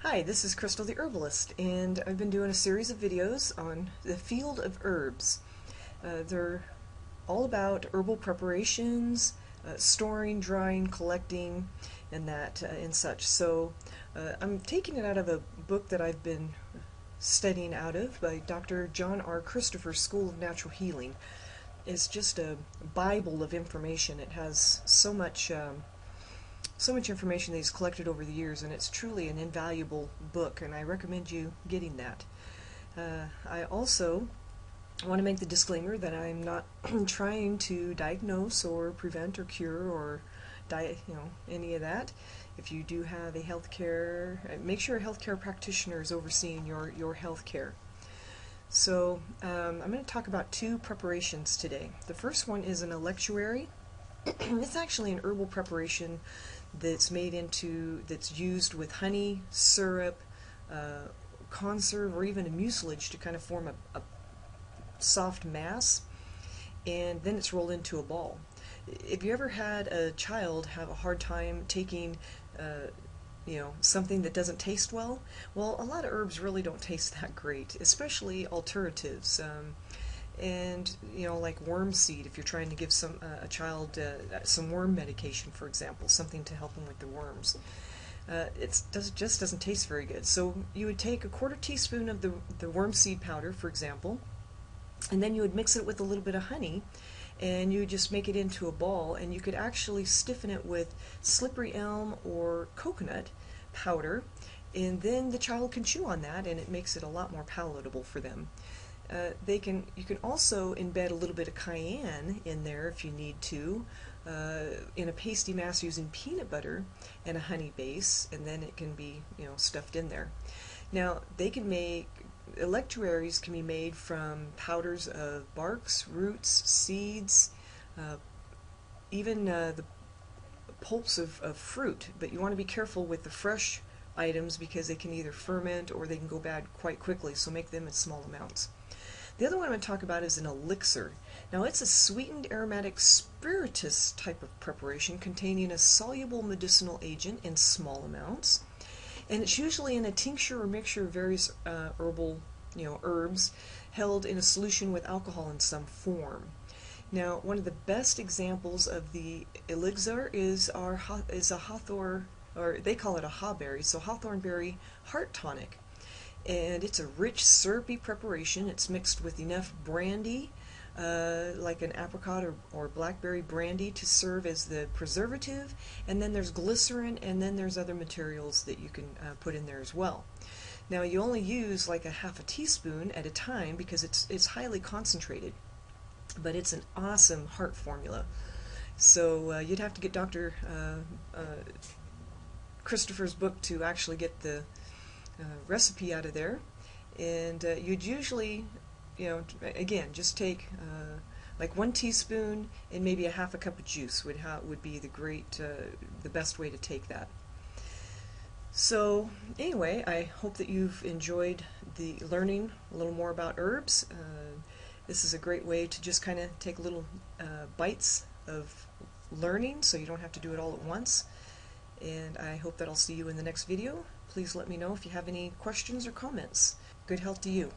Hi, this is Crystal the Herbalist, and I've been doing a series of videos on the field of herbs. They're all about herbal preparations, storing, drying, collecting, and such. So I'm taking it out of a book that I've been studying out of by Dr. John R. Christopher's School of Natural Healing. It's just a Bible of information. It has so much information that he's collected over the years, and it's truly an invaluable book, and I recommend you getting that. I also want to make the disclaimer that I'm not trying to diagnose or prevent or cure or any of that. If you do have a healthcare, make sure a healthcare practitioner is overseeing your health care. So I'm going to talk about two preparations today. The first one is an electuary. It's actually an herbal preparation that's used with honey, syrup, conserve, or even a mucilage to kind of form a soft mass, and then it's rolled into a ball. If you ever had a child have a hard time taking something that doesn't taste well, a lot of herbs really don't taste that great, especially alternatives. And like worm seed, if you're trying to give a child some worm medication, for example, something to help them with the worms, just doesn't taste very good. So you would take a quarter teaspoon of the worm seed powder, for example, and then you would mix it with a little bit of honey, and you would just make it into a ball, and you could actually stiffen it with slippery elm or coconut powder, and then the child can chew on that, and it makes it a lot more palatable for them. You can also embed a little bit of cayenne in there if you need to, in a pasty mass using peanut butter and a honey base, and then it can be stuffed in there. Now electuaries can be made from powders of barks, roots, seeds, even the pulps of fruit, but you want to be careful with the fresh items because they can either ferment or they can go bad quite quickly, so make them in small amounts. The other one I'm going to talk about is an elixir. Now it's a sweetened aromatic spirituous type of preparation containing a soluble medicinal agent in small amounts, and it's usually in a tincture or mixture of various herbal herbs held in a solution with alcohol in some form. Now one of the best examples of the elixir is a hawthorn, or they call it a hawberry, so hawthorn berry heart tonic. And it's a rich, syrupy preparation. It's mixed with enough brandy, like an apricot or blackberry brandy, to serve as the preservative, and then there's glycerin, and then there's other materials that you can put in there as well. Now you only use like a half a teaspoon at a time because it's highly concentrated, but it's an awesome heart formula. So you'd have to get Dr. Christopher's book to actually get the recipe out of there, and you'd usually, again, just take like 1 teaspoon and maybe a half a cup of juice would be the best way to take that. So anyway, I hope that you've enjoyed the learning a little more about herbs. This is a great way to just kind of take little bites of learning, so you don't have to do it all at once. And I hope that I'll see you in the next video. Please let me know if you have any questions or comments. Good health to you.